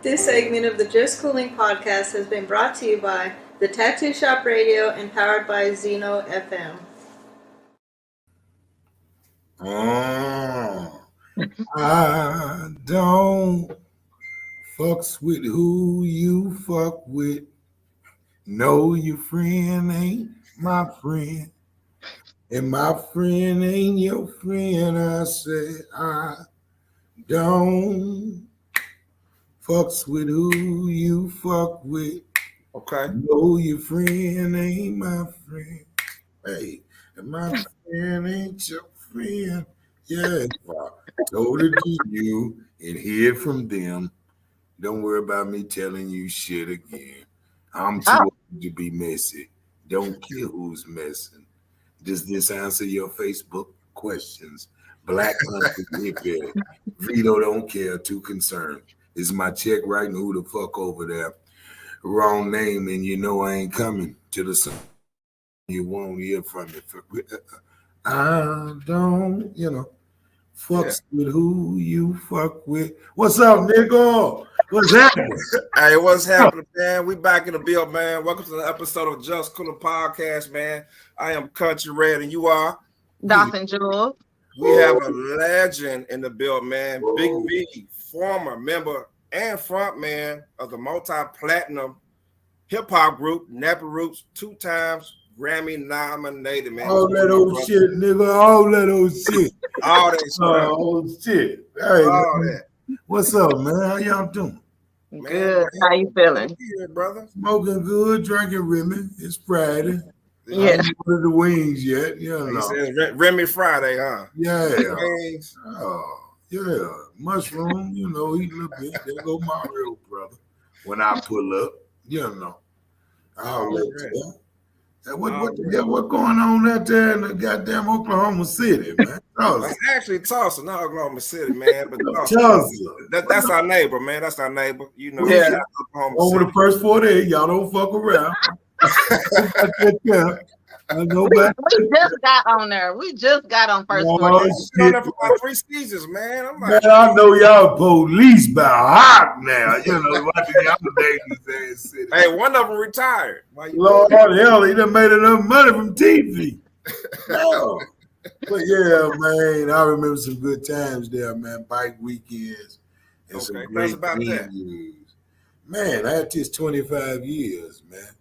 This segment of the Just Cooling podcast has been brought to you by the Tattoo Shop Radio and powered by Zeno FM. I don't fucks with who you fuck with. No, your friend ain't my friend. And my friend ain't your friend. I said I don't fucks with who you fuck with. Okay. No, your friend ain't my friend. Hey, and my friend ain't your friend. Yeah, if I told it to you and hear it from them, don't worry about me telling you shit again. I'm too old to be messy. Don't care who's messing. Does this answer your Facebook questions? Black country hippie. Vito don't care, too concerned. Is my check right and who the fuck over there? Wrong name and you know I ain't coming to the sun. You won't hear from me. I don't, fucks with who you fuck with. What's up, nigga? What's happening? Hey, what's happening, man? We back in the build, man. Welcome to the episode of Just Cooling Podcast, man. I am Country Red, and you are? Dawson Jewel. We have a legend in the build, man. Big V, former member and front man of the multi-platinum hip-hop group, Nappy Roots, 2 times Grammy nominated, man. All that old shit, nigga. All that old shit. All that stuff. Old shit. Hey, all man. What's up, man? How y'all doing? Good. How you feeling? Good, brother. Smoking good, drinking Remy. It's Friday. Yeah. I ain't ordered the wings yet. You know. He says Remy Friday, huh? Yeah. Wings. Oh, yeah. Mushroom, eat a little bit. There go Mario, brother. When I pull up, I'll let you. What going on out there in the goddamn Oklahoma City, man? That's actually Tulsa, not Oklahoma City, man. But Tulsa. That's our neighbor, man. That's our neighbor. Yeah. Over the first 4 days, y'all don't fuck around. We just got on there. We just got on first 4 days. Been on there for about 3 seasons, man. I'm like, man, I know y'all police by hot now. Watching y'all days. Hey, one of them retired. Lord hell, he done made enough money from TV. No. But yeah, man, I remember some good times there, man. Bike weekends and some great venues. Man, I had this 25 years, man.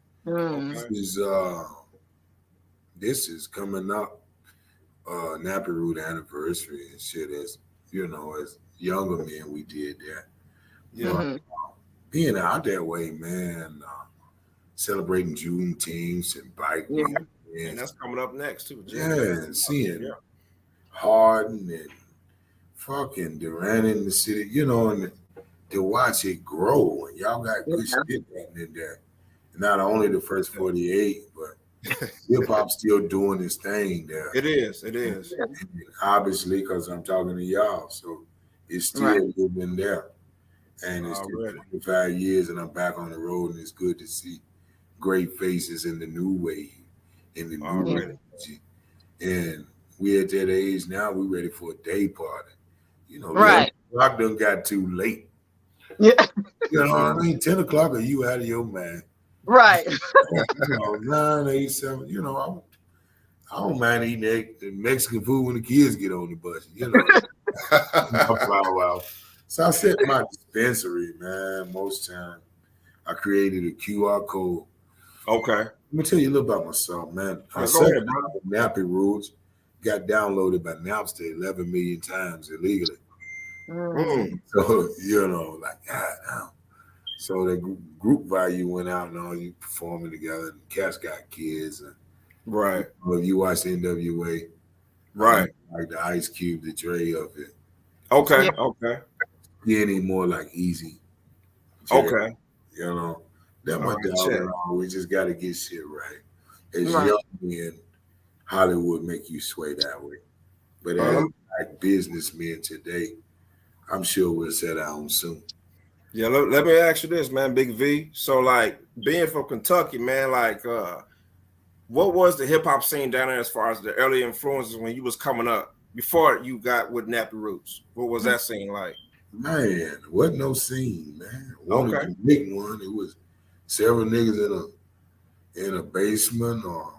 This is coming up, Nappy Root anniversary and shit. As as younger men, we did that. Being out that way, man. Celebrating Juneteenth and bike weekends. And that's coming up next too. And seeing Harden and fucking Durant in the city, and to watch it grow. And y'all got good shit happening there. Not only the first 48, but hip hop still doing this thing there. It is. And obviously, because I'm talking to y'all, so it's still living there. And it's been 25 years, and I'm back on the road, and it's good to see great faces in the new wave, in the new energy. And we at that age now, we ready for a day party. Clock done got too late. Yeah. 10 o'clock or you out of your mind. Right. 9, 8, 7, I don't mind eating Mexican food when the kids get on the bus, Wow. So I set my dispensary, man. Most time I created a QR code. Okay. Let me tell you a little about myself, man. I set Nappy Roots, got downloaded by Napster 11 million times illegally. So, God. So the group value went out and all you performing together. And cats got kids. And, if you watch NWA, like the Ice Cube, the Dre of it. Okay. Any more like Easy. Okay. That my dog. We just got to get shit right. As young men, Hollywood make you sway that way. But as like businessmen today, I'm sure we'll set out soon. Yeah, let me ask you this, man, Big V. So, being from Kentucky, man, what was the hip-hop scene down there as far as the early influences when you was coming up, before you got with Nappy Roots? What was that scene like? Man, wasn't no scene, man. Wanted to make one. It was several niggas in a basement or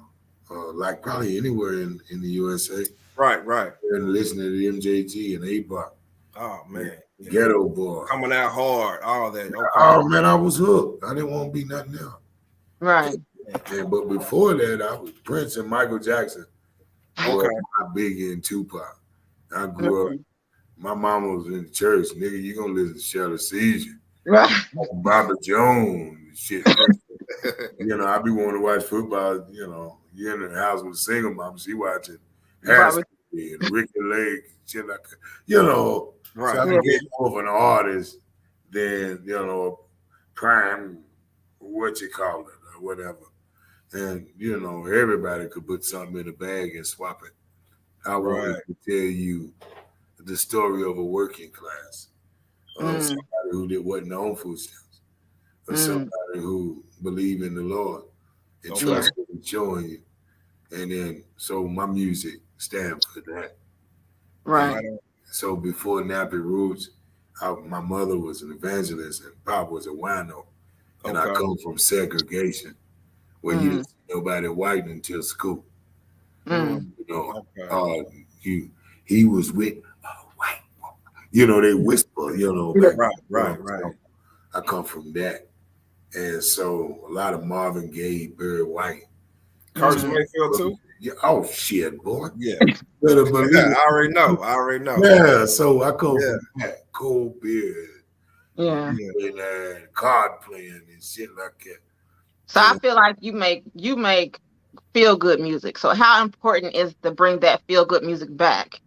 like probably anywhere in the USA. Right. And listening to MJG and A-Bop. Oh man. Ghetto Boy. Coming out hard, all that. Okay. Oh man, I was hooked. I didn't want to be nothing else. Right. But before that, I was Prince and Michael Jackson. Okay. My Biggie and Tupac. I grew up. My mama was in the church. Nigga, you gonna listen to Shelter Seizure. Right. Bobby Jones. Shit. You know, I be wanting to watch football. You know, you in the house with a single mom. She watching Ricky Lake. Shit like that. You know. Right. So I became more of an artist than, you know, prime, what you call it, or whatever. And, you know, everybody could put something in a bag and swap it. I wanted to tell you the story of a working class, of somebody who wasn't on food stamps, or somebody who believed in the Lord and trusted in showing you. And then, so my music stands for that. Right. So before Nappy Roots, my mother was an evangelist and Pop was a wino. And I come from segregation where you didn't see nobody white until school. You know, he was with a white woman. You know, they whisper, you know. Right. So I come from that. And so a lot of Marvin Gaye, Barry White. Curtis Mayfield too? Yeah. Oh shit, boy. Yeah. Better believe it. I already know. Yeah, so I come from that. Cold beer. Yeah. And card playing and shit like that. So I feel like you make feel good music. So how important is to bring that feel good music back?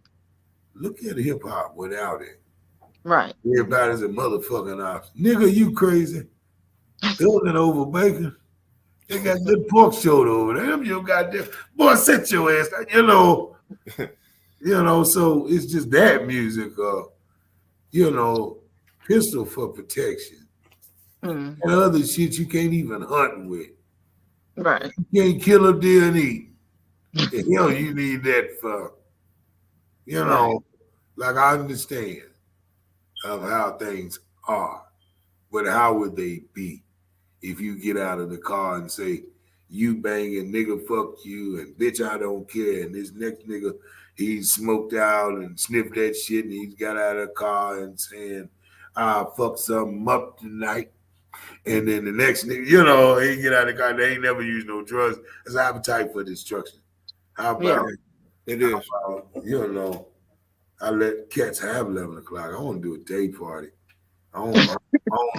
Look at hip hop without it. Right. Everybody's a motherfucking ops. Nigga, you crazy. Building over bacon. They got good pork shoulder over there. Them you goddamn boy, sit your ass down, you know. You know, so it's just that music, you know, pistol for protection. And other shit you can't even hunt with. Right. You can't kill a deer and eat. You know, you need that for, you know, like I understand of how things are, but how would they be if you get out of the car and say, you banging, nigga, fuck you, and bitch, I don't care, and this next nigga, he smoked out and sniffed that shit, and he's got out of the car and saying, fuck something up tonight. And then the next nigga, you know, he get out of the car, they ain't never used no drugs. It's an appetite for destruction. How about it? It is. You know, I let cats have 11 o'clock. I want to do a day party. I don't want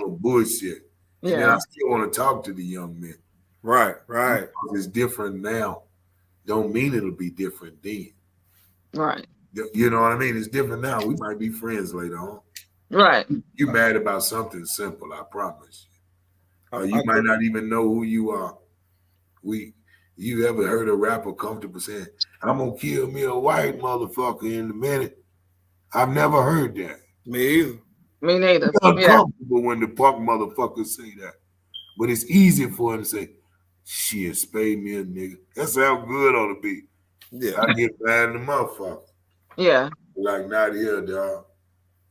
no bullshit. And then I still want to talk to the young men. Right. Because it's different now. Don't mean it'll be different then. Right. You know what I mean? It's different now. We might be friends later on. Right. You mad about something simple, I promise you. You might not even know who you are. You ever heard a rapper comfortable saying, I'm gonna kill me a white motherfucker in a minute? I've never heard that. Me either. Me neither. It's uncomfortable when the punk motherfuckers say that. But it's easy for him to say, shit, spade me a nigga. That sounds good on the beat. Yeah. I get mad in the motherfucker. Yeah. Like, not here, dog.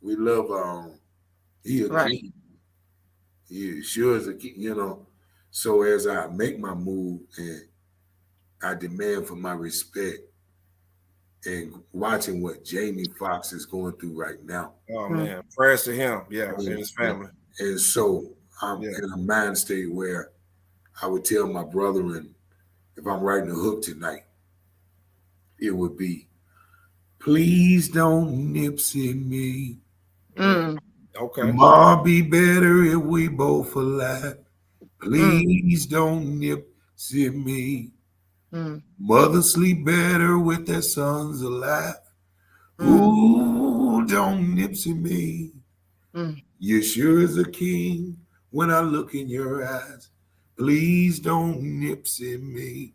We love our own. He a king. He sure is a king, you know. So as I make my move and I demand for my respect and watching what Jamie Foxx is going through right now. Oh, man. Prayers to him. Yeah, and his family. And so I'm in a mind state where I would tell my brethren, if I'm writing a hook tonight, it would be, please don't Nipsey me. Okay. Ma be better if we both alive. Please don't Nipsey me. Mother sleep better with their sons alive. Ooh, don't Nipsey me. You sure is a king when I look in your eyes. Please don't Nipsey me.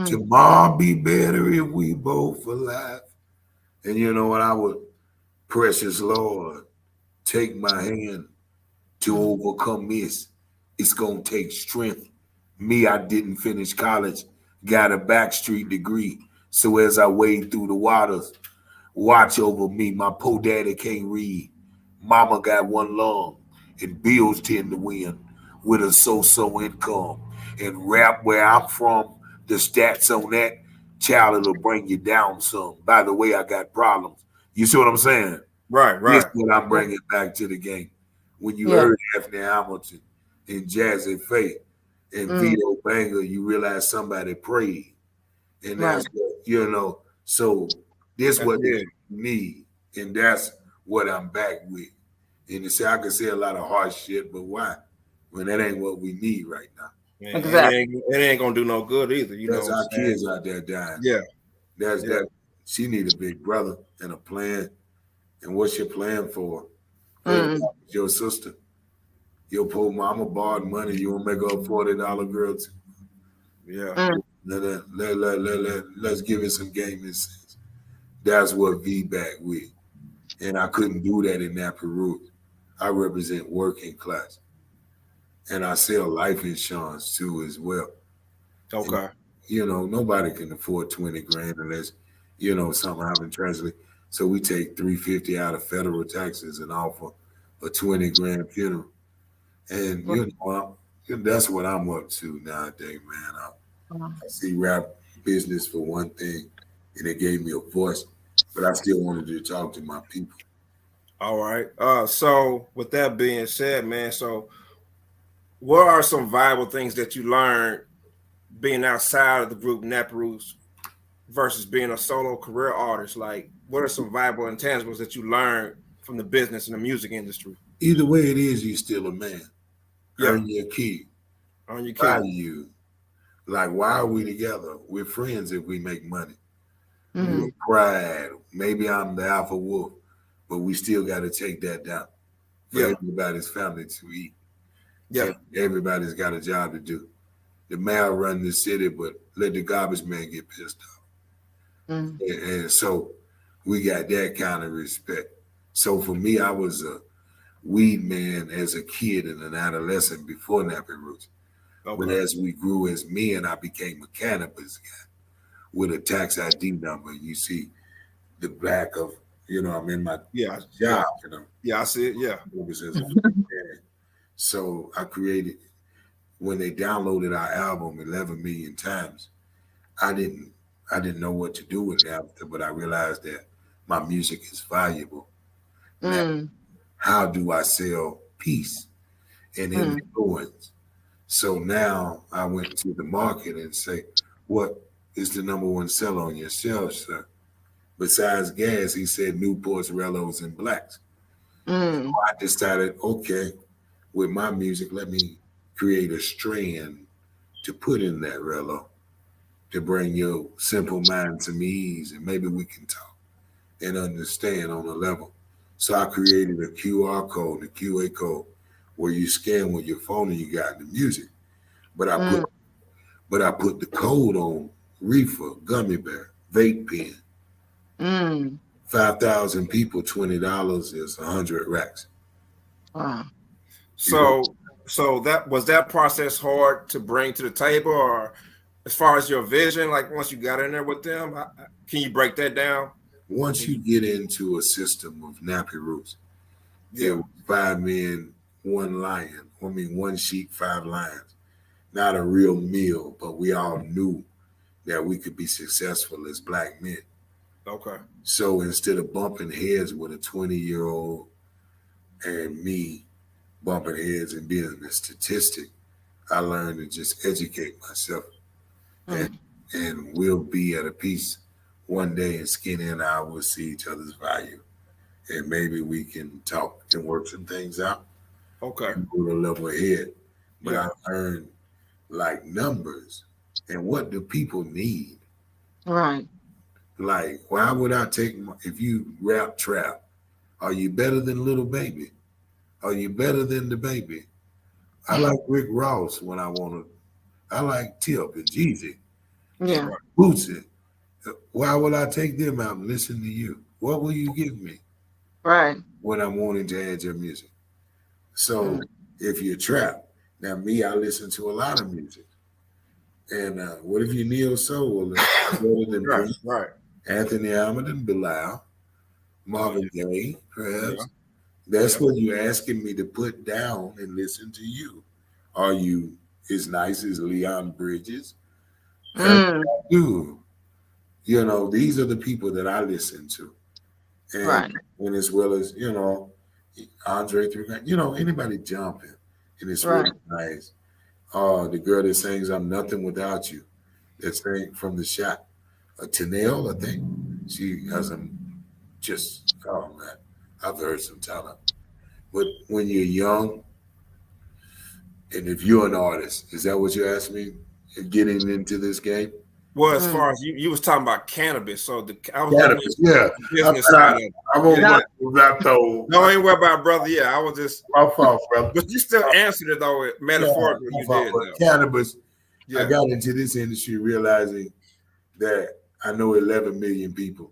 Tomorrow be better if we both alive. And you know what I would, precious Lord, take my hand to overcome this. It's gonna take strength. Me, I didn't finish college, got a backstreet degree. So as I wade through the waters, watch over me. My po daddy can't read. Mama got one lung, and bills tend to win with a so-so income. And rap where I'm from, the stats on that, child, it'll bring you down some. By the way, I got problems. You see what I'm saying? Right, This right. is what I'm bringing back to the game. When you Yeah. heard Anthony Hamilton and Jazzy Faye and Vito Banga, you realize somebody prayed. And that's what, so this what That's they need. And that's what I'm back with. And you say I can say a lot of hard shit, but why? When that ain't what we need right now. Man, Exactly. it ain't gonna do no good either. You That's know our what I'm saying? kids out there dying. Yeah. That's Yeah. that. She need a big brother and a plan. And what's your plan for? Your sister, your poor mama borrowed money. You want to make her a $40 girl too? Yeah. Let's give it some gaming sense. That's what V back with. And I couldn't do that in Nappy Roots. I represent working class. And I sell life insurance too as well. Okay. And, nobody can afford 20 grand unless, something happened tragically. So we take $350 out of federal taxes and offer a 20 grand funeral. And that's what I'm up to nowadays, man. I see rap business for one thing, and it gave me a voice, but I still wanted to talk to my people. All right. So with that being said, man, so what are some viable things that you learned being outside of the group Nappy Roots versus being a solo career artist? Like, what are some viable intangibles that you learned from the business and the music industry? Either way it is, you're still a man. Yeah. Earn your key. On your key. Value. Like, why are we together? We're friends if we make money. We're pride. Maybe I'm the alpha wolf, but we still got to take that down for everybody's family to eat. Yeah. And everybody's got a job to do. The mayor run the city, but let the garbage man get pissed off. And so we got that kind of respect. So for me, I was a weed man as a kid and an adolescent before Nappy Roots. Okay. But as we grew as men, I became a cannabis guy with a tax ID number. You see the back of, I'm in my job. Yeah, I see it. Yeah. So I created, when they downloaded our album 11 million times, I didn't know what to do with it after, but I realized that my music is valuable. Now, how do I sell peace and influence? So now I went to the market and say, what is the number one seller on your shelf, sir? Besides gas, he said Newports, Rellos, and Blacks. So I decided, okay, with my music, let me create a strand to put in that Rello to bring your simple mind to ease, and maybe we can talk and understand on a level. So I created a QR code, a QA code, where you scan with your phone and you got the music. But I put the code on reefer, gummy bear, vape pen. 5,000 people, $20 is 100 racks. Wow. So that process hard to bring to the table, or as far as your vision, like once you got in there with them, can you break that down? Once you get into a system of Nappy Roots, it was 5 men, 1 lion. I mean, 1 sheep, 5 lions. Not a real meal, but we all knew that we could be successful as black men. Okay. So instead of bumping heads with a 20-year-old and me bumping heads and being a statistic, I learned to just educate myself. And we'll be at a peace one day, and Skinny and I will see each other's value. And maybe we can talk and work some things out. Okay. Go a level ahead. But I learned like numbers and what do people need. Right. Like, why would I take if you rap trap, are you better than Little Baby? Are you better than the Baby? I like Rick Ross when I want to. I like Tip and Jeezy. Yeah. Bootsy. Why would I take them out and listen to you? What will you give me? Right. When I'm wanting to add your music. So if you're trapped, now me, I listen to a lot of music. And what if you Neo Soul? Right. Anthony Hamilton, Bilal, Marvin Gaye, perhaps. That's what you're asking me to put down and listen to you. Are you as nice as Leon Bridges? Mm, Do you know these are the people that I listen to, right. and as well as Andre 3000, anybody jumping, and it's Right. really nice. The girl that sings "I'm Nothing Without You," that sang from the shot, Tanel, I think she has oh man, I've heard some talent. But when you're young, and if you're an artist, is that what you asked me? Getting into this game? Well, as far as you was talking about cannabis, so I was Cannabis, yeah. business side of it. I won't Yeah. not though. No, I ain't worried about brother. Yeah, I was just My fault, brother. but you still answered it though metaphorically. My You fault, did but though. cannabis. Yeah. I got into this industry realizing that I know 11 million people,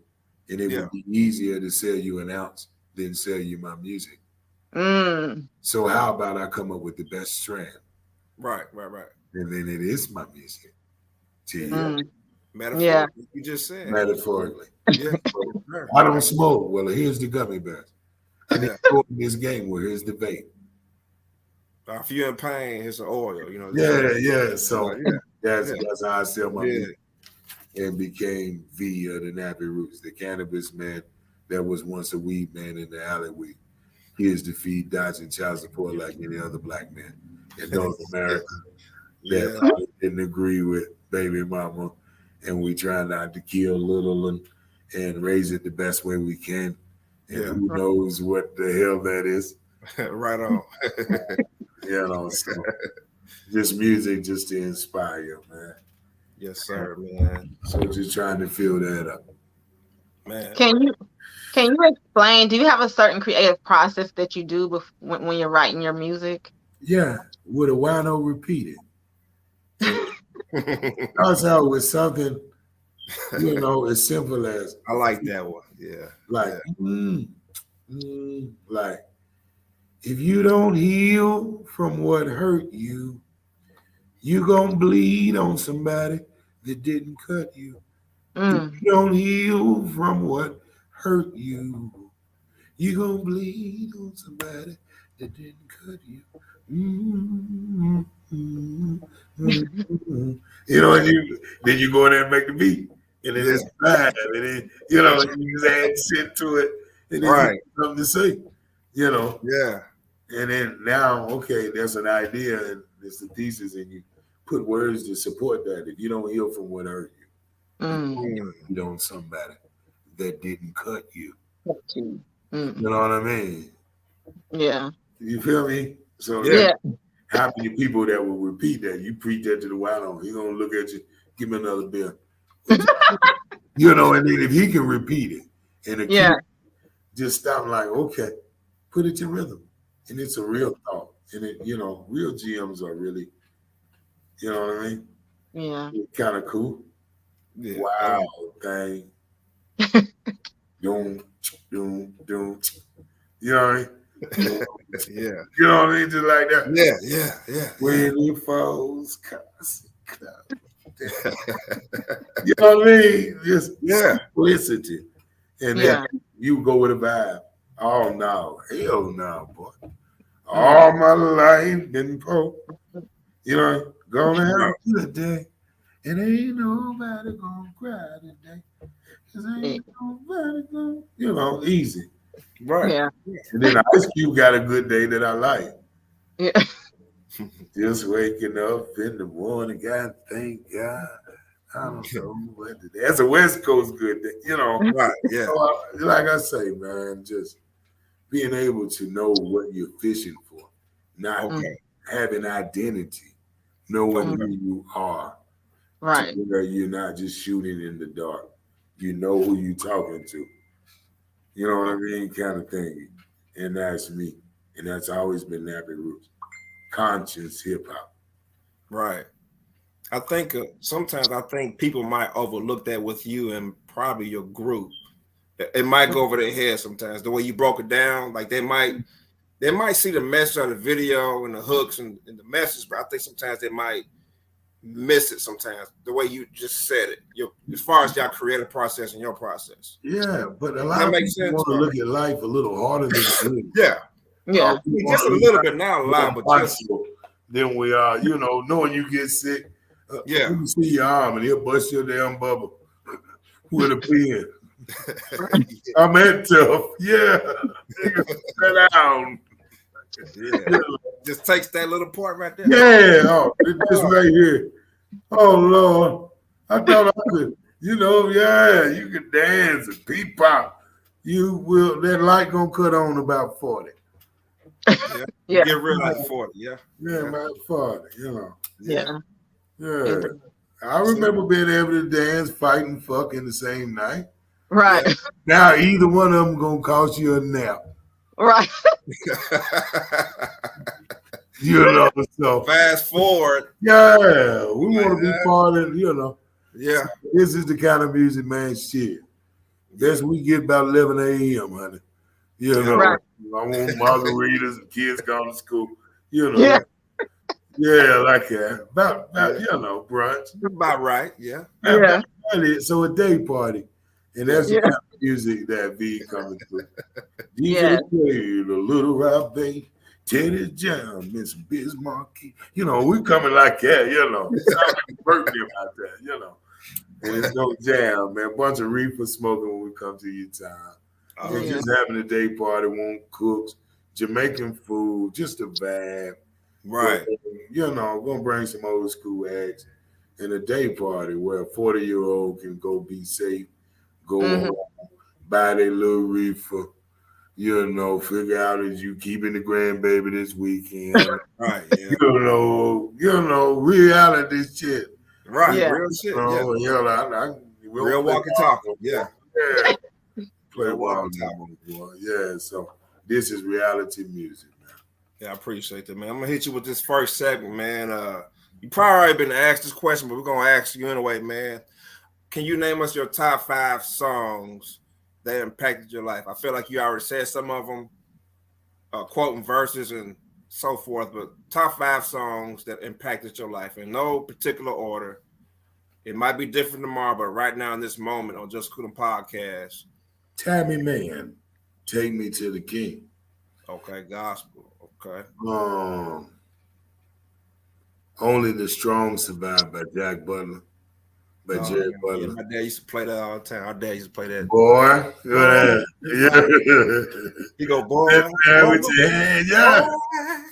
and it would be easier to sell you an ounce than sell you my music. Mm. So how about I come up with the best strand? Right. And then it is my music to you. Mm. Metaphorically, Yeah. you just said. Metaphorically. Yeah. I don't smoke. Well, here's the gummy bears. I need to go in this game. Well, here's the vape. If you're in pain, here's the oil. Yeah. So yeah. That's how I sell my Yeah. music. And became the Nappy Roots, the cannabis man that was once a weed man in the alleyway. Here's to feed dodging child support like any other black man in North America that probably didn't agree with baby mama, and we try not to kill little and raise it the best way we can. And who knows what the hell that is? Right on. So just music just to inspire you, man. Yes, sir, man. So just trying to fill that up. Man. Can you explain? Do you have a certain creative process that you do when you're writing your music? Yeah, with a wino repeated. Also with something, as simple as I like that one. Yeah. like, like if you don't heal from what hurt you, you gonna bleed on somebody that didn't cut you. If you don't heal from what hurt you, you gonna bleed on somebody that didn't cut you. And then you go in there and make the beat, and then it's bad, and then you just add shit to it, and then you have something to say, Yeah. And then now, okay, there's an idea, and it's a thesis, and you put words to support that. If you don't heal from what hurt you, you don't somebody that didn't cut you. You know what I mean? Yeah. You feel me? So how many people that will repeat that? You preach that to the wino, he gonna look at you, give me another beer. And then if he can repeat it, and the kid just stop like, okay, put it to rhythm. And it's a real thought. And real GMs are really, you know what I mean? Yeah. Kind of cool. Yeah. Wow, thing. Doom. You know what I mean? Yeah. You know what I mean? Just like that. Yeah. When it falls, you know what I mean? Just simplicity. And then you go with a vibe. Oh no, hell no, boy. All my life been poor. Gonna have a good day. And ain't nobody gonna cry today. Cause ain't nobody gonna, easy. Right. Yeah. And then Ice Cube got a good day that I like. Yeah. Just waking up in the morning, God, thank God. I don't know what to do. That's a West Coast good day, Right. Yeah. So, like I say, man, just being able to know what you're fishing for, not having identity, knowing who you are. Right. Where you're not just shooting in the dark. You know who you're talking to. You know what I mean? Kind of thing. And that's me. And that's always been Nappy Roots. Conscious hip hop. Right. I think sometimes people might overlook that with you and probably your group. It might go over their head sometimes. The way you broke it down, like they might see the message on the video and the hooks and the message, but I think sometimes they might miss it sometimes. The way you just said it, as far as y'all creative process and your process. Yeah, but a lot That of makes people sense, want to look at life a little harder than it is. Yeah, Yeah. just a little bit, not a lot, but just then we are, knowing you get sick. Yeah. Let me see your arm and he'll bust your damn bubble with a pen. I'm that tough. Yeah. Nigga, sit down. Yeah. Just takes that little part right there. Yeah. Oh, this right here. Oh, Lord. I thought I could, you could dance and pop. That light gonna cut on about 40. Yeah. Get real like 40. Yeah. Yeah, about 40, Yeah. Yeah. I remember being able to dance, fight, and fuck in the same night. Right. Yeah. Now either one of them gonna cost you a nap. Right. So fast forward. Yeah, we want to be part of, Yeah. This is the kind of music, man. Shit. Guess we get about 11 a.m., honey. Right. I want margaritas and kids going to school. Yeah. Yeah, like that. About brunch. About right, yeah. Yeah. So a day party. And that's the kind of music that V coming through. DJ played a little Rob Bay, Teddy Jam, Miss Bismarck. We coming like that, birthday about that, And it's no jam, man. Bunch of reefer smoking when we come to your time. Just having a day party, want cooks, Jamaican food, just a vibe. Right. Gonna bring some old school acts and a day party where a 40-year-old can go be safe, go home, buy their little reefer, figure out as you keeping the grandbaby this weekend. Right. Yeah. Reality shit. Right. Yeah. Real shit. Real walkie talkie. Yeah. Play walkie talkie. Yeah. So this is reality music, man. Yeah, I appreciate that, man. I'm gonna hit you with this first segment, man. You probably already been asked this question, but we're gonna ask you anyway, man. Can you name us your top 5 songs that impacted your life? I feel like you already said some of them, quoting verses and so forth, but top 5 songs that impacted your life in no particular order. It might be different tomorrow, but right now in this moment on Just Coolin' Podcast. Tammy Man, Take Me to the King. Okay, gospel. Okay. Only the Strong Survive by Jack Butler. By Jerry Butler. Yeah, my dad used to play that all the time. Our dad used to play that. Boy. You go, boy. With your hand. Yeah.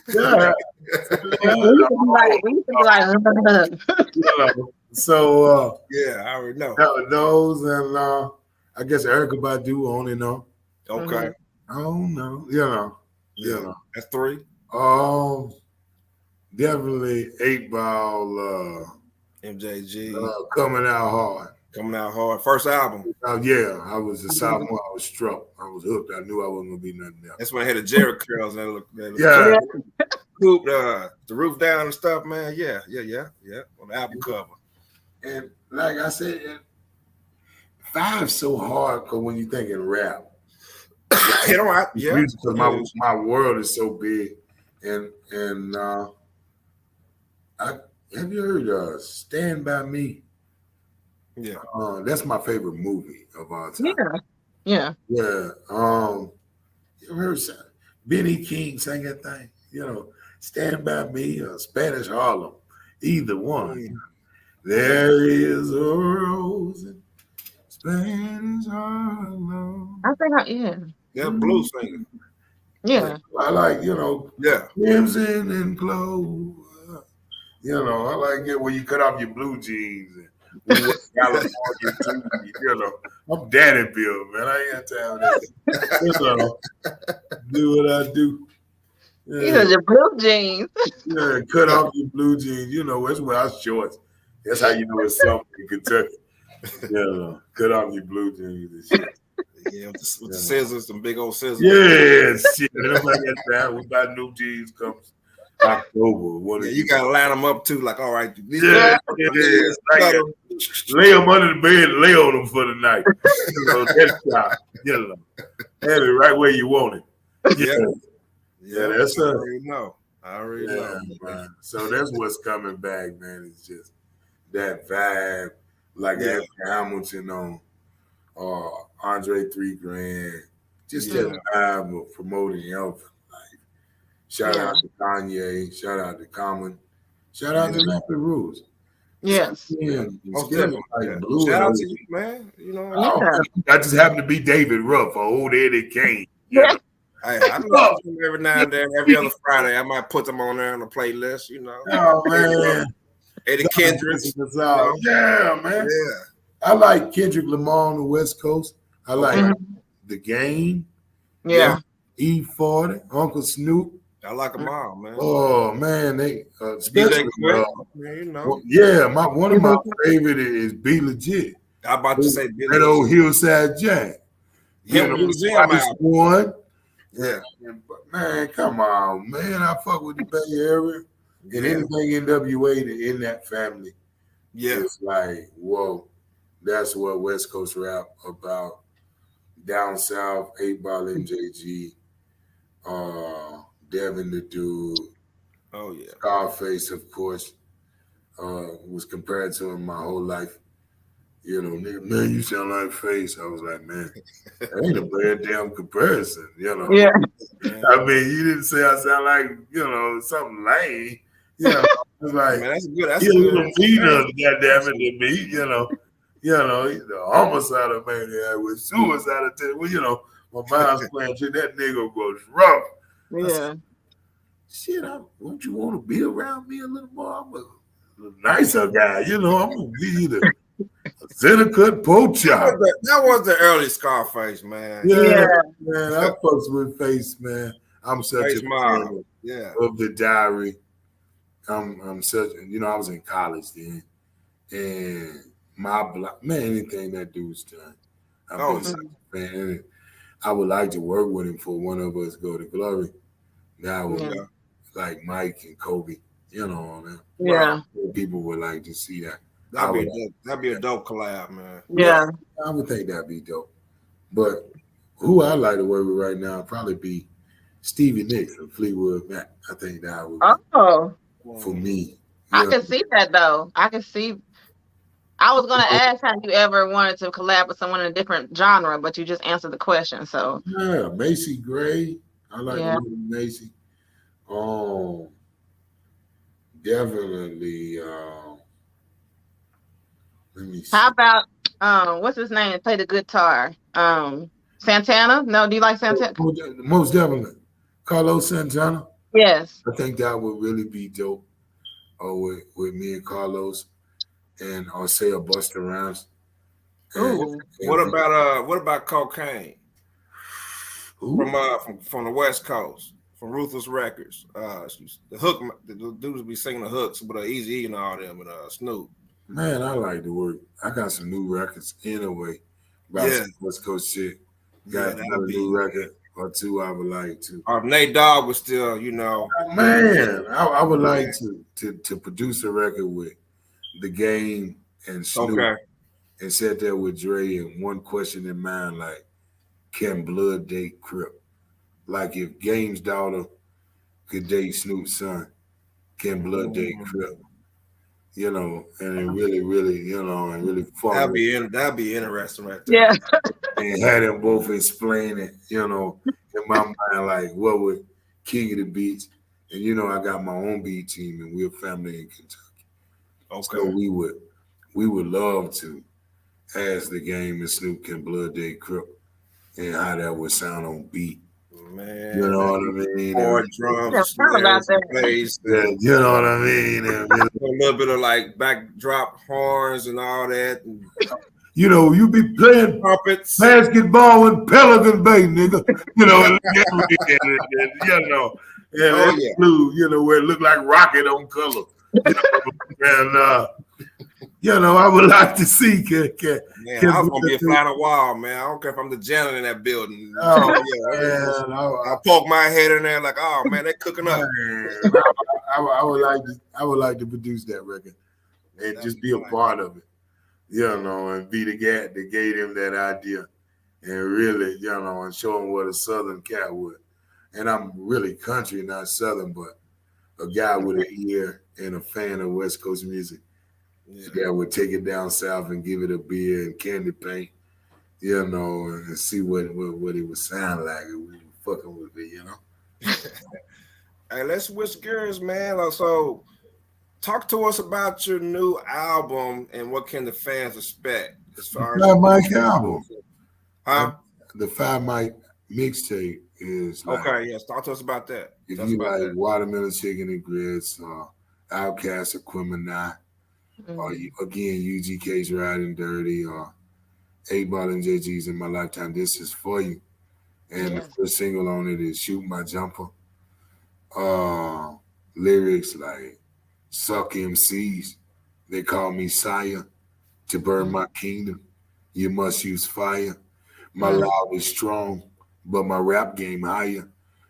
We used to be like, So yeah, I already know. Those and I guess Erykah Badu on and on. Okay. I don't know. That's 3. Definitely 8 Ball MJG. Coming Out Hard. Coming Out Hard. First album. I was a sophomore. I was struck. I was hooked. I knew I wasn't gonna be nothing else. That's when I had the Jerry curls and scooped the roof down and stuff, man. Yeah. On the album cover. And like I said, 5's so hard because when you think in rap, because my world is so big, and have you heard Stand By Me? Yeah. That's my favorite movie of all time. Yeah. You ever heard Benny King sang that thing? Stand By Me or Spanish Harlem, either one. There is a rose in Spanish Harlem. I think Yeah, blues singer. Yeah. I like, Yeah. Crimson and Clover. I like it when you cut off your blue jeans and we went to California too. I'm Daddy Bill, man. I ain't got time for that. Do what I do. Yeah, your blue jeans. Yeah, cut off your blue jeans. That's where I shorts. That's how you know it's something in Kentucky. Cut off your blue jeans and shit. Yeah, with the scissors, some big old scissors. Yeah, shit. Nobody got time. We buy new jeans comes October. You gotta line them up too. Like, all right, lay them under the bed and lay on them for the night. That's have it right where you want it. Yeah, that's I already know. Man. So that's what's coming back, man. It's just that vibe, like Anthony Hamilton on Andre 3 Grand. Just that vibe of promoting health. Like, shout out to Kanye, shout out to Common, shout out to Nappy Roots. Yes. Most Shout out to you, man. You know, I just happen to be David Ruff or old Eddie Kane. Yeah. Hey, I love them every now and then. Every other Friday, I might put them on there on the playlist. You know. Oh man, Eddie Kendricks. Yeah, man. Yeah. I like Kendrick Lamar on the West Coast. I like The Game. Yeah. E40, Uncle Snoop. I like them all, man. Oh man, they especially man, you know. One of my favorite is Be Legit. I'm about to say Be Legit. That old Hillside Jack. One. Yeah. But man, come on, man. I fuck with the Bay Area. And anything NWA in that family. Yeah. It's like, whoa, that's what West Coast rap about. Down South, 8-Ball MJG, Devin the Dude. Oh, yeah. Scarface, of course. Was compared to him my whole life. You know, nigga, man, you sound like Face. I was like, man, that ain't a bad damn comparison, you know. Yeah. I mean, you didn't say I sound like, you know, something lame. You know, it's like, man, that's good. That's a little meaner, goddamn it, than me, you know. You know, the homicidal maniac with suicidal, well, you know, my mind's playing shit, that nigga goes rough. Yeah. Said, shit, won't you want to be around me a little more? I'm a nicer guy, you know. I'm going to be the Zeneca poacher. That was the early Scarface, man. Yeah, man. I fucks with Face, man. I'm such a fan of the Diary. I'm such, you know, I was in college then, and my block, man, anything that dude's done, I've been such a fan. And I would like to work with him for one of us go to glory. Now, like Mike and Kobe, you know, man. Yeah, people would like to see that. That'd be a dope collab, man. Yeah. I would think that'd be dope. But who I like to work with right now would probably be Stevie Nicks from Fleetwood Mac. I think that would be for me. I can see that though. I can see. I was gonna ask how you ever wanted to collab with someone in a different genre, but you just answered the question. So yeah, Macy Gray. I like Macy. Definitely. Let me see. How about what's his name? Play the guitar. Santana? No, do you like Santana? Most definitely. Carlos Santana. Yes. I think that would really be dope. With me and Carlos, and I'll say a Busta Rhymes. What about Cocaine? From the West Coast, from Ruthless Records. The hook, the dudes be singing the hooks with Eazy-E and all them, and Snoop. Man, I like the work. I got some new records anyway. About some West Coast shit. Got a new record or two I would like to. Nate Dogg was still, you know. Man, I would like to produce a record with The Game and Snoop and sit there with Dre and one question in mind, like, can Blood date Crip? Like if Game's daughter could date Snoop's son, can Blood date Crip? You know, and it really, you know, and really fun. That'd be interesting right there. Yeah. And had them both explain it, you know, in my mind, like what would King of the Beats, and you know, I got my own beat team, and we're family in Kentucky. Okay. So we would love to ask The Game and Snoop can Blood date Crip, and how that would sound on beat. Man, you know what I mean? More drums, bass, you know what I mean? And a little bit of like backdrop horns and all that. And, you know, you be playing trumpets, basketball in Pelican Bay, nigga. You know, and, you know, and blue, you know, where it looked like rocket on color. And you know, I would like to see. Man, I was gonna be a fly on the wall, man. I don't care if I'm the janitor in that building. I poke my head in there like, oh man, they're cooking up. I would like to produce that record and just be a part of it, you know, and be the guy that gave him that idea, and really, you know, and show him what a Southern cat would. And I'm really country, not Southern, but a guy with an ear and a fan of West Coast music. Yeah, we'll take it down south and give it a beer and candy paint, you know, and see what it would sound like if we were fucking with it, you know. Hey, let's switch gears, man. So, talk to us about your new album and what can the fans expect as far as Five Mike album. Huh? The 5 Mike mixtape is like, Okay, yes. Talk to us about that. if Tell us you about like that. Watermelon Chicken and Grits, Outcast or Criminal, or again UGK's Riding Dirty, or 8 Ball and JG's In My Lifetime, this is for you. And the first single on it is Shoot My Jumper. Lyrics like suck MCs, they call me sire, to burn my kingdom you must use fire. My loud is strong, but my rap game higher,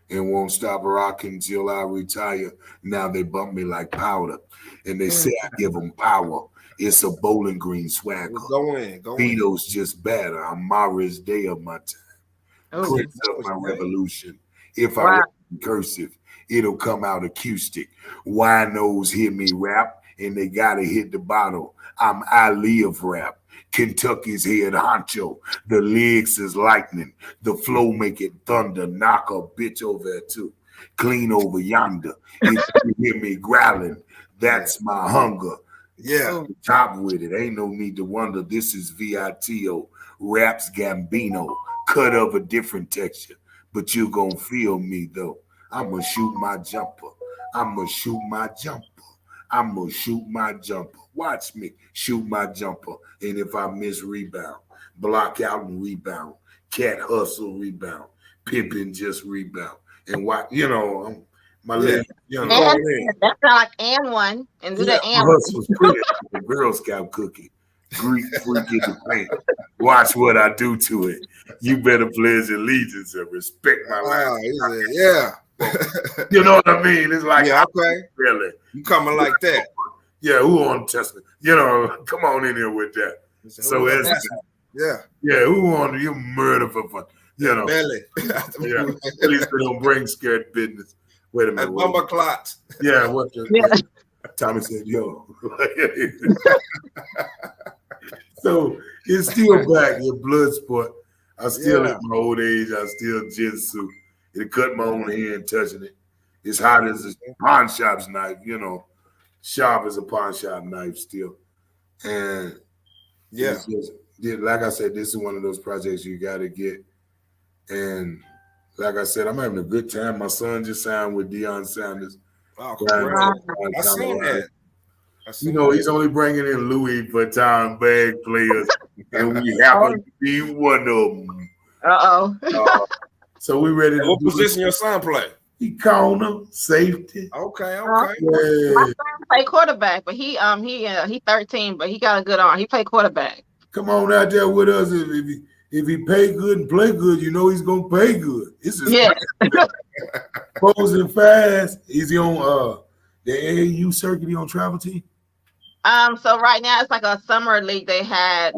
and won't stop rocking till I retire. Now they bump me like powder, and they say I give them power. It's a Bowling Green swagger. Go in. Vito's just better. I'm Mara's day of my time. Prince of my revolution. If I write in cursive, it'll come out acoustic. Winos hear me rap, and they gotta hit the bottle. I'm Ali of rap. Kentucky's head honcho. The legs is lightning. The flow make it thunder. Knock a bitch over at two. Clean over yonder. If you hear me growling, that's my hunger. Yeah. Top with it. Ain't no need to wonder. This is Vito. Raps Gambino. Cut of a different texture. But you gonna feel me though. I'ma shoot my jumper. I'ma shoot my jumper. I'ma shoot my jumper. Watch me shoot my jumper. And if I miss, rebound. Block out and rebound. Cat hustle, rebound. Pimpin' just rebound. And what, you know, my leg, you know. That's not like and one. And do the and my hustle's pretty. The Girl Scout cookie. Greek freak in the paint. Watch what I do to it. You better pledge allegiance and respect my life. Yeah. You know what I mean? It's like, okay. Really? You coming like that? Yeah, who on Testament? You know, come on in here with that. So it's who on you murder for fun? You know, belly. Yeah, at least they don't bring scared business. Wait a minute, bumper clots. Yeah, what? Tommy said, "Yo." So it's still back in blood sport. I still at my old age. I still jitsu. It cut my own hand touching it. It's hot as a pawn shop's knife, you know. Sharp as a pawn shop knife still. And just, like I said, this is one of those projects you got to get. And like I said, I'm having a good time. My son just signed with Deion Sanders. Oh, I seen that. You know, he's only bringing in Louis Vuitton bag players, and we happen to be one of them. So we ready to what position your son play? He corner, safety. Okay. My son play quarterback, but he 13, but he got a good arm. He play quarterback. Come on out there with us. If he pay good and play good, you know he's gonna pay good. This is posing fast. Is he on the AAU circuit? He on travel team? So right now it's like a summer league they had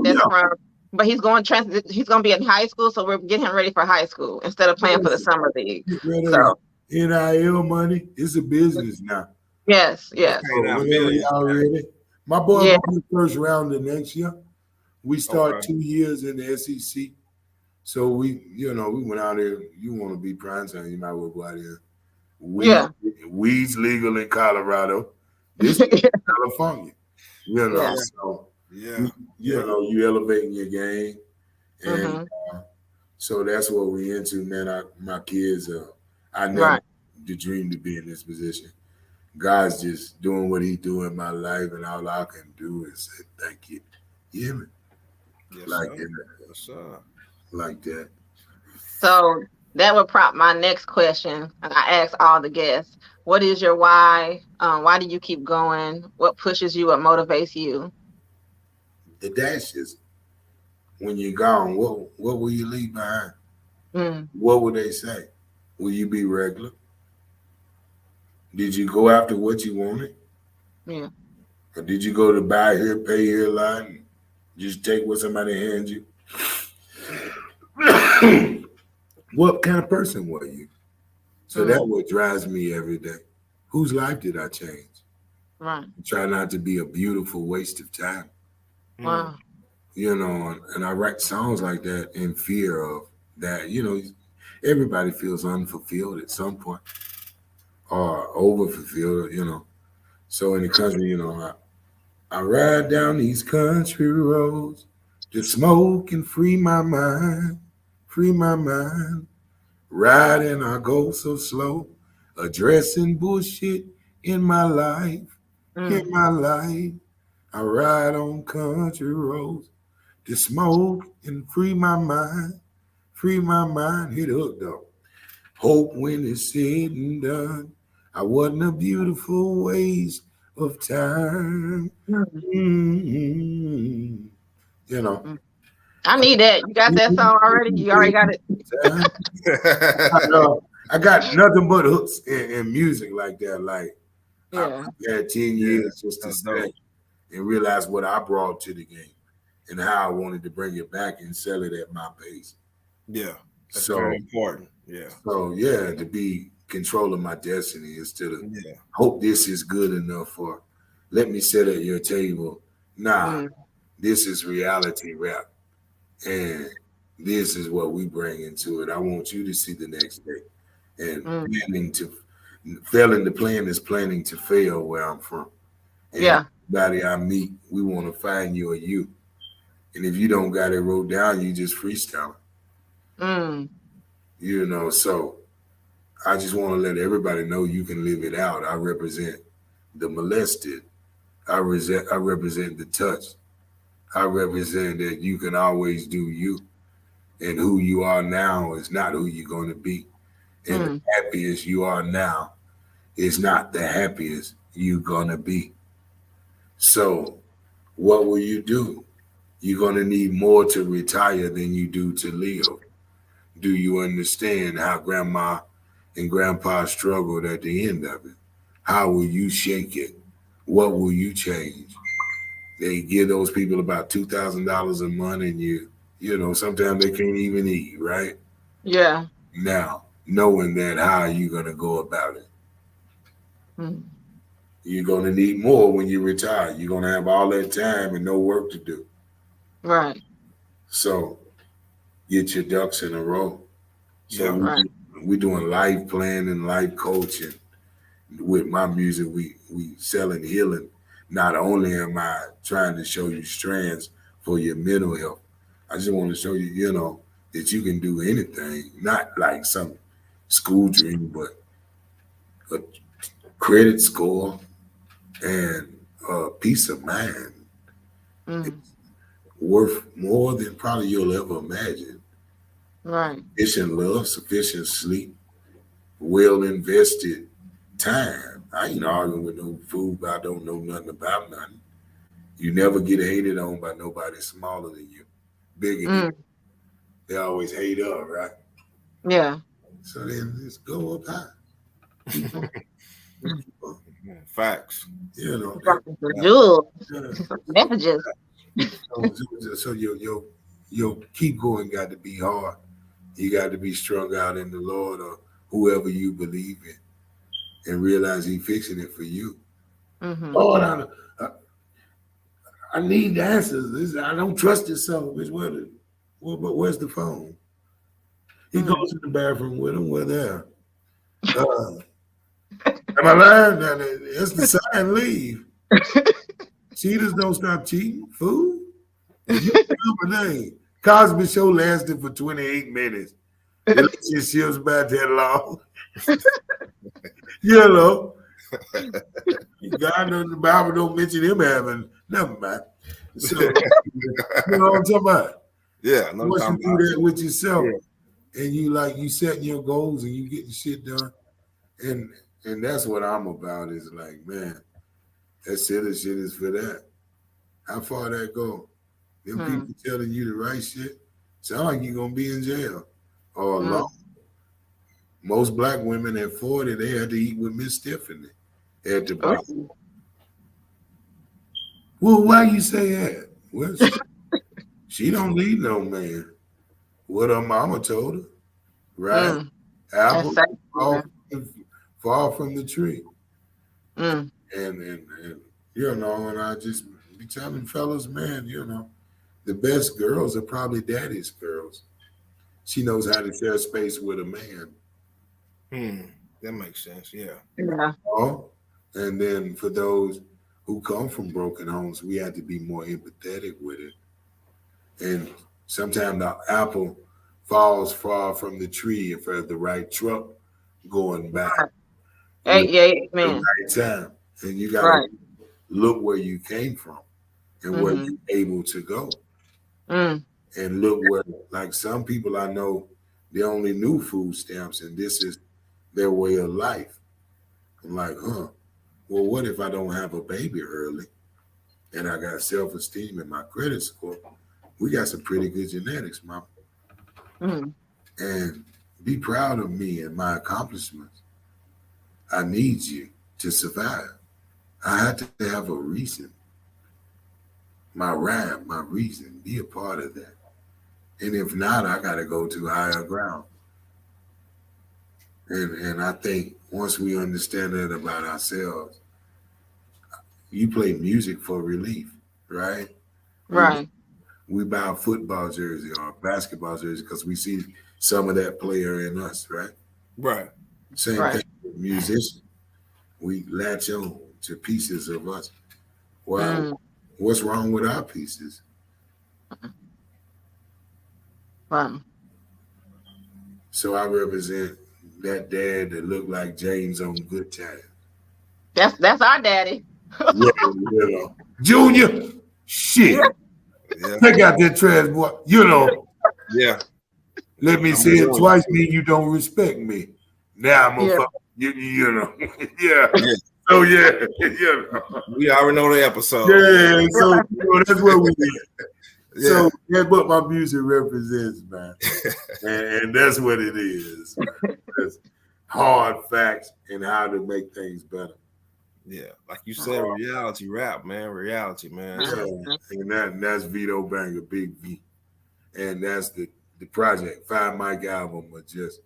but he's going to be in high school, so we're getting him ready for high school instead of playing for the summer league. So NIL money, it's a business now. Yes. Already. My boy will be first round the next year. We start 2 years in the SEC. So we went out there. You want to be prime time, you might well go out there. Weed's legal in Colorado. This is California. You know, so you elevating your game. And so that's what we into, man. My kids I never dreamed to be in this position. God's just doing what he do in my life, and all I can do is say thank you. You hear me? Like that. So that would prompt my next question. And I ask all the guests, what is your why? Why do you keep going? What pushes you? What motivates you? The dashes. When you're gone, what will you leave behind? What will they say? Will you be regular? Did you go after what you wanted? Yeah. Or did you go to buy here, pay here a lot, and just take what somebody hands you? What kind of person were you? So that's what drives me every day. Whose life did I change? Right. Try not to be a beautiful waste of time. Wow. You know, and I write songs like that in fear of that, you know, everybody feels unfulfilled at some point or overfulfilled, you know. So in the country, you know, I ride down these country roads to smoke and free my mind, free my mind. Riding, I go so slow, addressing bullshit in my life, in my life. I ride on country roads to smoke and free my mind, free my mind. Hit hook though. Hope when it's said and done, I wasn't a beautiful waste of time. Mm-hmm. You know. I need that. You got that song already? You already got it. I got nothing but hooks in music like that. Like, Yeah. I had 10 years just to stay and realize what I brought to the game and how I wanted to bring it back and sell it at my pace. Yeah. That's so very important. Yeah. So yeah, to be controlling my destiny instead of hope this is good enough for let me sit at your table. Nah, this is reality rap. And this is what we bring into it. I want you to see the next day. And failing to plan is planning to fail where I'm from. And everybody I meet, we want to find you or you. And if you don't got it wrote down, you just freestyle. You know, so I just want to let everybody know you can live it out. I represent the molested. I represent the touched. I represent that you can always do you. And who you are now is not who you're going to be. And the happiest you are now is not the happiest you're going to be. So what will you do? You're going to need more to retire than you do to live. Do you understand how grandma and grandpa struggled at the end of it? How will you shake it? What will you change? They give those people about $2,000 a month and you know, sometimes they can't even eat, right? Yeah. Now, knowing that, how are you going to go about it? You're going to need more when you retire. You're going to have all that time and no work to do. Right. So get your ducks in a row. So we're doing life planning, life coaching. With my music, we selling healing. Not only am I trying to show you strands for your mental health, I just want to show you, you know, that you can do anything. Not like some school dream, but a credit score and a peace of mind. It's worth more than probably you'll ever imagine. Right. Sufficient love, sufficient sleep, well invested time. I ain't arguing with no fool, but I don't know nothing about nothing. You never get hated on by nobody smaller than you, bigger than you. They always hate up, right? Yeah. So then just go up high. Facts. You know. Messages. So your keep going got to be hard. You got to be strung out in the Lord or whoever you believe in, and realize He's fixing it for you. Lord, I need the answers. I don't trust this song. But where's the phone? He goes to the bathroom with him. We're there. Am I lying? It's the sign. Leave. Cheaters don't stop cheating. Fool. You remember name. Cosby Show lasted for 28 minutes. Relationships about that long. You know. God knows the Bible don't mention him having. Never mind. So, you know what I'm talking about? Yeah. Once you do that with yourself, and you setting your goals and you getting shit done, and that's what I'm about. Is like, man, that silly shit is for that. How far that go? Them people telling you the right shit sound like you're gonna be in jail or alone. Most black women at 40, they had to eat with Miss Stephanie at the bar. Well, why you say that? Well, she don't need no man. What her mama told her, right? Apple fall from the tree. And you know, and I just be telling fellas, man, you know, the best girls are probably daddy's girls. She knows how to share space with a man. That makes sense. Yeah. Yeah. Oh, and then for those who come from broken homes, we have to be more empathetic with it. And sometimes the apple falls far from the tree if there's the right truck going by. Hey, man. The right time. And you gotta look where you came from and where you're able to go. And look where, like some people I know, they only knew food stamps and this is their way of life. I'm like, well, what if I don't have a baby early and I got self-esteem and my credit score? We got some pretty good genetics, Mom. And be proud of me and my accomplishments. I need you to survive. I had to have a reason. My rhyme, my reason, be a part of that. And if not, I got to go to higher ground. And I think once we understand that about ourselves, you play music for relief, right? Right. We buy a football jersey or a basketball jersey because we see some of that player in us, right? Right. Same thing with musicians. We latch on to pieces of us. Well, what's wrong with our pieces? Wow. So I represent that dad that looked like James on Good Times. That's our daddy. Yeah, you know. Junior, shit. Yeah. Take out that trash, boy. You know. Yeah. Let me say it twice, mean you don't respect me. Now I'm gonna fuck you know. Yeah. So yeah, you know. We already know the episode. Yeah, so you know, that's what we did. So that's what my music represents, man. and that's what it is. It's hard facts and how to make things better. Yeah, like you said, reality rap, man. Reality, man. And that's Vito Banga, Big V. And that's the project. 5 mic album of just,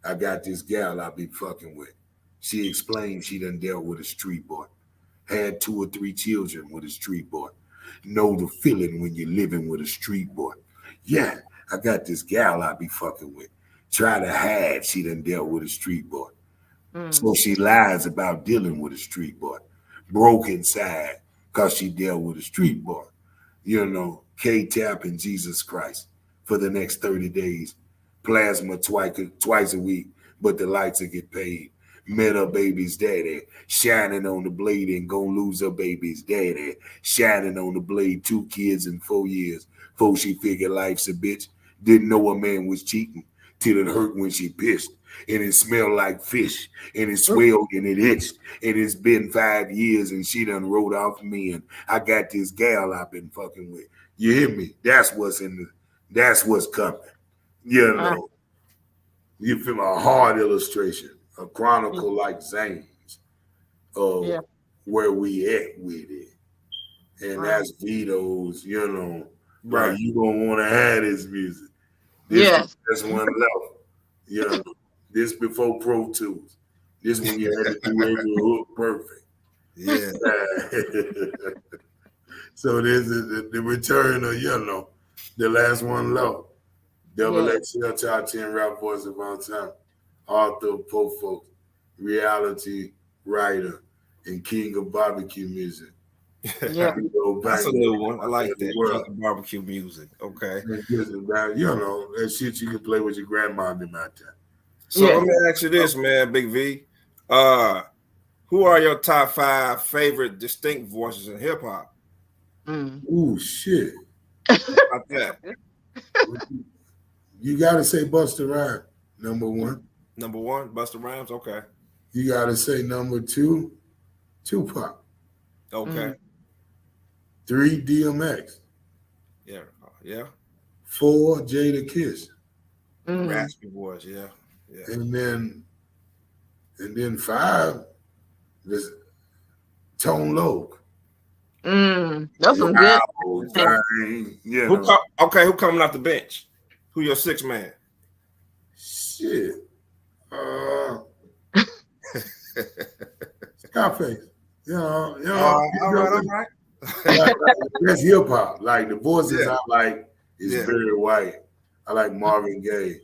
I got this gal I be fucking with. She explained she done dealt with a street boy. Had 2 or 3 children with a street boy. Know the feeling when you're living with a street boy. Yeah, I got this gal I be fucking with. Try to hide she done dealt with a street boy. So she lies about dealing with a street boy. Broke inside because she dealt with a street boy. You know, K-Tap and Jesus Christ for the next 30 days. Plasma twice a week, but the lights will get paid. Met her baby's daddy, shining on the blade and gonna lose her baby's daddy. Shining on the blade, 2 kids in 4 years. Before she figured life's a bitch. Didn't know a man was cheating till it hurt when she pissed. And it smelled like fish, and it swelled and it itched, and it's been 5 years, and she done wrote off me, and I got this gal I've been fucking with. You hear me? That's what's coming. You know, you feel a hard illustration, a chronicle like Zane's of where we at with it. And that's Vito's, you know, like you gonna want to have this music. This one left. You know. This before Pro Tools. This when you had to do every hook perfect. Yeah. So this is the return of, you know, the last one low. Double XL top 10 rap voice of all time. Author of Po Folks, reality writer, and king of barbecue music. Yeah. That's a new one. I like that. King of barbecue music. Okay. You know, that shit you can play with your grandma in my time. So let me ask you this, man, Big V. Who are your top 5 favorite distinct voices in hip hop? Ooh, shit. About that. You gotta say Busta Rhymes, number 1. Number 1, Busta Rhymes. Okay. You gotta say number 2, Tupac. Okay. 3, DMX. Yeah. 4, Jada Kiss. Raspy voice. Yeah. And then 5, this Tone Loc. That's some good. Yeah. Who coming off the bench? Who your 6th man? Shit. Scarface. All right. Like, that's hip hop. Like the voices I like is Barry White. I like Marvin Gaye.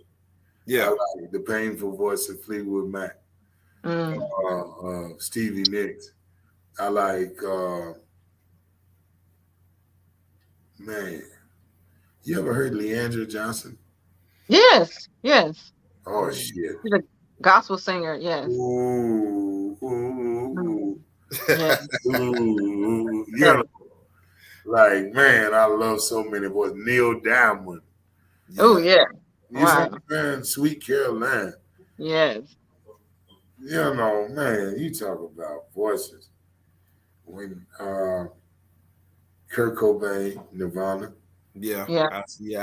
Yeah. I like the painful voice of Fleetwood Mac. Stevie Nicks. I like man. You ever heard Leandra Johnson? Yes. Oh shit. She's a gospel singer, yes. Ooh. Yeah. Ooh. You know, like man, I love so many voices. Neil Diamond. Oh yeah. You know, man, Sweet Caroline. Yes. You know, man, you talk about voices. When Kurt Cobain, Nirvana. Yeah. As you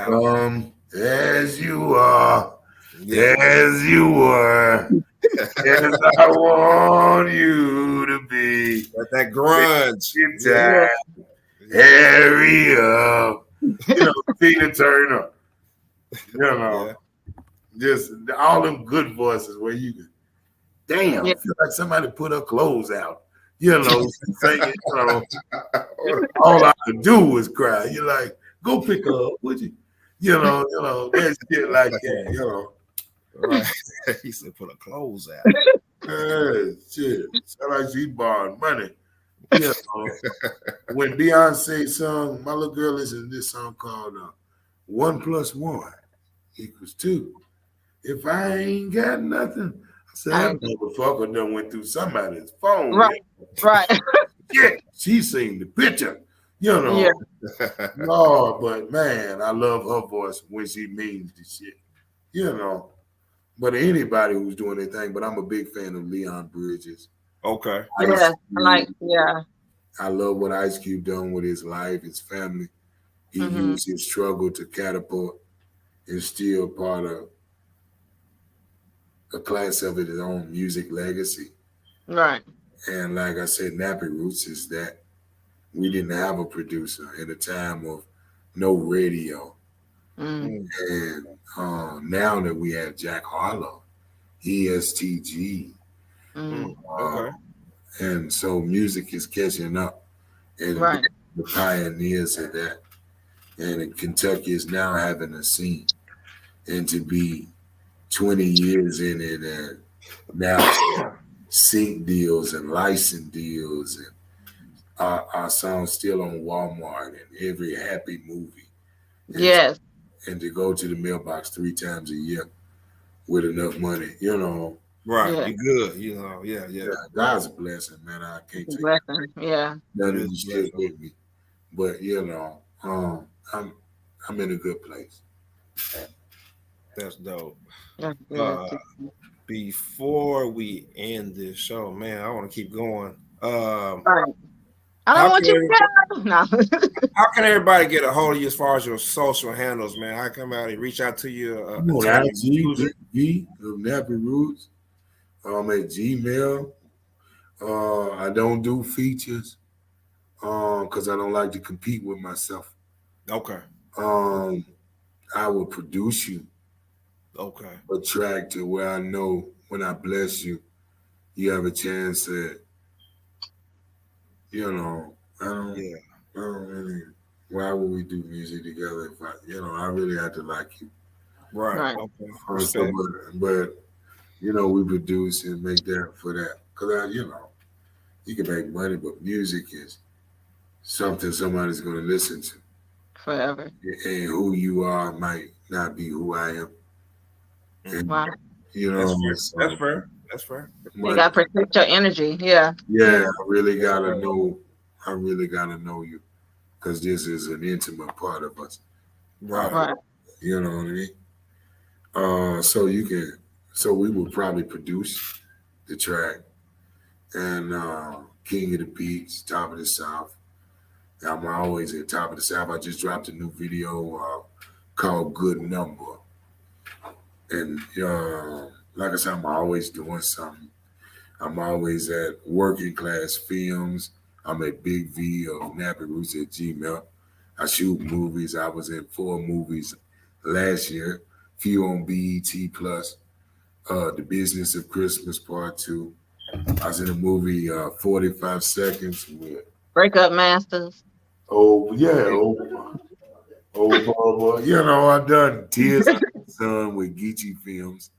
are, as you were, as I want you to be. That grunge. Hurry up. You know, Tina Turner. You know, just all them good voices where you can, damn, I feel like somebody put her clothes out. You know, singing, you know, all I could do was cry. You're like, go pick her up, would you? You know, that shit like that, you know. Right. He said put her clothes out. Shit. Sound like she borrowed money. You know, when Beyonce sung, my little girl listened to this song called 1 + 1 = 2. If I ain't got nothing, I said, that motherfucker done went through somebody's phone. Right. Yeah, she seen the picture. You know. Yeah. No, but man, I love her voice when she means the shit. You know. But anybody who's doing anything, but I'm a big fan of Leon Bridges. Okay. I love what Ice Cube done with his life, his family. He used his struggle to catapult and still part of a class of his own music legacy. Right. And like I said, Nappy Roots is that we didn't have a producer in a time of no radio. And now that we have Jack Harlow, ESTG, and so music is catching up, and the pioneers of that, and Kentucky is now having a scene, and to be 20 years in it, and now sync deals and license deals, and our song's still on Walmart and every happy movie. And and to go to the mailbox 3 times a year with enough money, you know. Right, you good, you know. Yeah. God's a blessing, man. I can't take none of this shit with me. But you know, I'm in a good place. That's dope. Before we end this show, man, I want to keep going. I don't want you to no. How can everybody get a hold of you as far as your social handles, man? How come out and reach out to you? IG, Big of Nappy Roots. I'm at Gmail. I don't do features because I don't like to compete with myself. Okay. I will produce you. Okay. A track to where I know when I bless you, you have a chance at, you know, I don't really, why would we do music together if I really have to like you. Right. Okay. But you know, we produce and make that for that. Because, you can make money, but music is something somebody's going to listen to. Forever. And who you are might not be who I am. And, you know, that's fair. That's fair. You got to protect your energy. Yeah. Yeah, I really got to know. I really got to know you because this is an intimate part of us. Right. You know what I mean? So we will probably produce the track and King of the Beatz, Top of the South. I'm always at Top of the South. I just dropped a new video called Good Number. And like I said, I'm always doing something. I'm always at Working Class Films. I'm at Big V of Nappy Roots at Gmail. I shoot movies. I was in 4 movies last year, few on BET Plus. The Business of Christmas Part 2, I was in a movie 45 Seconds with Breakup Masters. old boy. You know, I done Tears of the Sun with Geechee Films.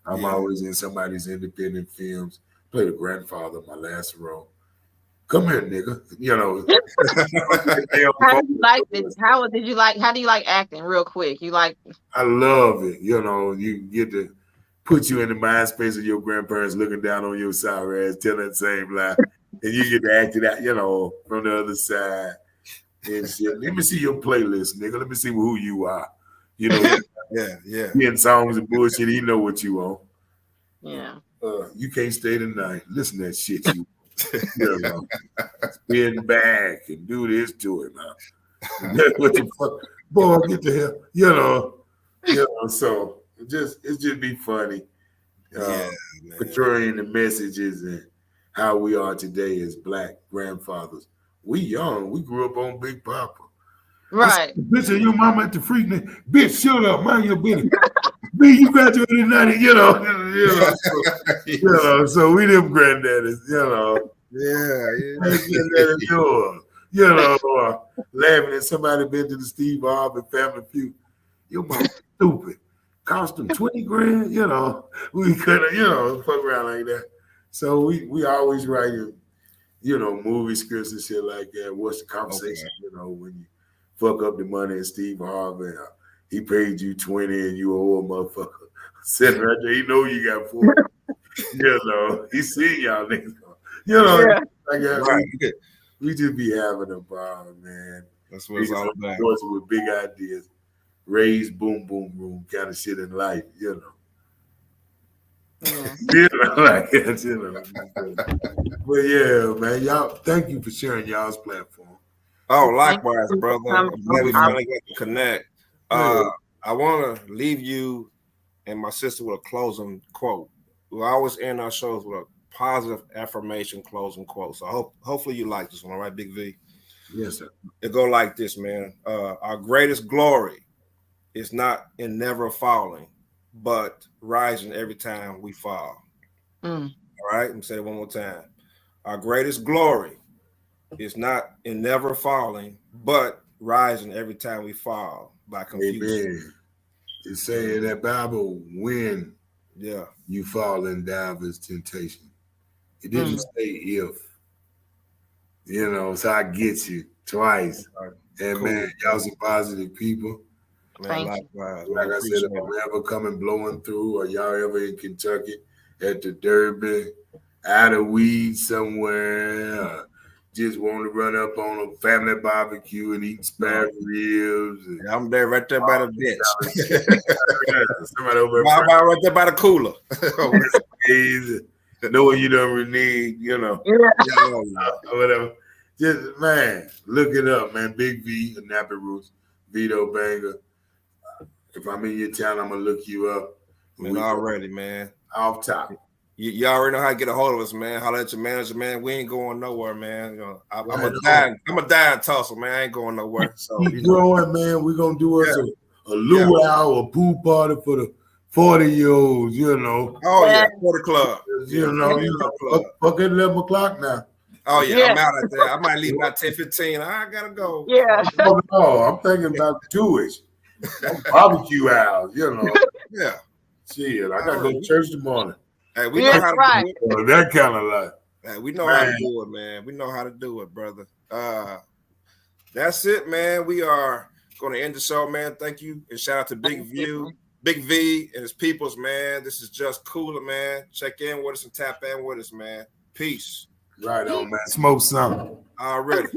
I'm always in somebody's independent films. Played a grandfather in my last role. Come here, nigga. You know. How do you like acting real quick? You like? I love it. You know, you get to put you in the mind space of your grandparents looking down on your sour ass, telling that same lie. And you get to act it out, you know, from the other side. And shit. Let me see your playlist, nigga. Let me see who you are. You know, getting songs and bullshit. You know what you want. Yeah. You can't stay tonight. Listen to that shit you know. Spin back and do this to it now. What the fuck? Boy, get the hell. You know, so it just be funny. Portraying the messages and how we are today as Black grandfathers. We young. We grew up on Big Papa. Right. Bitch, your mama at the freak name. Bitch, shut up. Mind your business. B, you graduated in 90, you know. So we them granddaddies, you know. You know, laughing at somebody been to the Steve Harvey Family Feud. Your mama stupid. Cost them 20 grand, you know. We couldn't, you know, fuck around like that. So we always writing, you know, movie scripts and shit like that. What's the conversation, you know, when you fuck up the money and Steve Harvey, he paid you 20 and you owe a motherfucker. Sitting right there, he know you got 40. You know, he seen y'all niggas. You know, we just be having a ball, man. That's what it's all about. With big ideas, raise boom, boom, boom kind of shit in life, you know. You know, like that, you know. But yeah, man, y'all, thank you for sharing y'all's platform. Oh, likewise, brother. I'm glad we finally got to connect. I want to leave you and my sister with a closing quote. We always end our shows with a positive affirmation closing quote. So hopefully you like this one, all right, Big V? Yes, sir. It go like this, man. Our greatest glory is not in never falling, but rising every time we fall. All right, let me say it one more time. Our greatest glory is not in never falling, but rising every time we fall by confusion. Amen. It say in that Bible, when you fall in divers temptation. It didn't say if. You know, so I get you twice. And cool. Man, y'all some positive people. Man, likewise. Like I said, if I'm ever coming blowing through, or y'all ever in Kentucky at the Derby, out of weed somewhere, just want to run up on a family barbecue and eat spare ribs. And I'm there right there by the bench. Somebody over right there by the cooler. Knowing you don't renege, you know. Whatever. Just, man, look it up, man. Big V, Nappy Roots, Vito Banga. If I'm in your town, I'm going to look you up. Man, already, man. Off top. You already know how to get a hold of us, man. Holler at your manager, man. We ain't going nowhere, man. You know, I'm a die in Tulsa, man. I ain't going nowhere. So keep growing, man. We're gonna do us a luau, a pool party for the 40-year-olds, you know. Oh yeah, 40 club. You know, fuck at 11 o'clock now. Oh yeah, I'm out at there. I might leave about 10:15. I gotta go. Yeah. Oh, I'm thinking about 2-ish. Barbecue hours, you know. Yeah. Shit, I gotta go to church tomorrow. Hey, we know how to do it. That kind of life. Hey, we know how to do it, man. We know how to do it, brother. That's it, man. We are going to end the show, man. Thank you. And shout out to Big V and his peoples, man. This is just cooler, man. Check in with us and tap in with us, man. Peace. Right on, man. Smoke something. Already.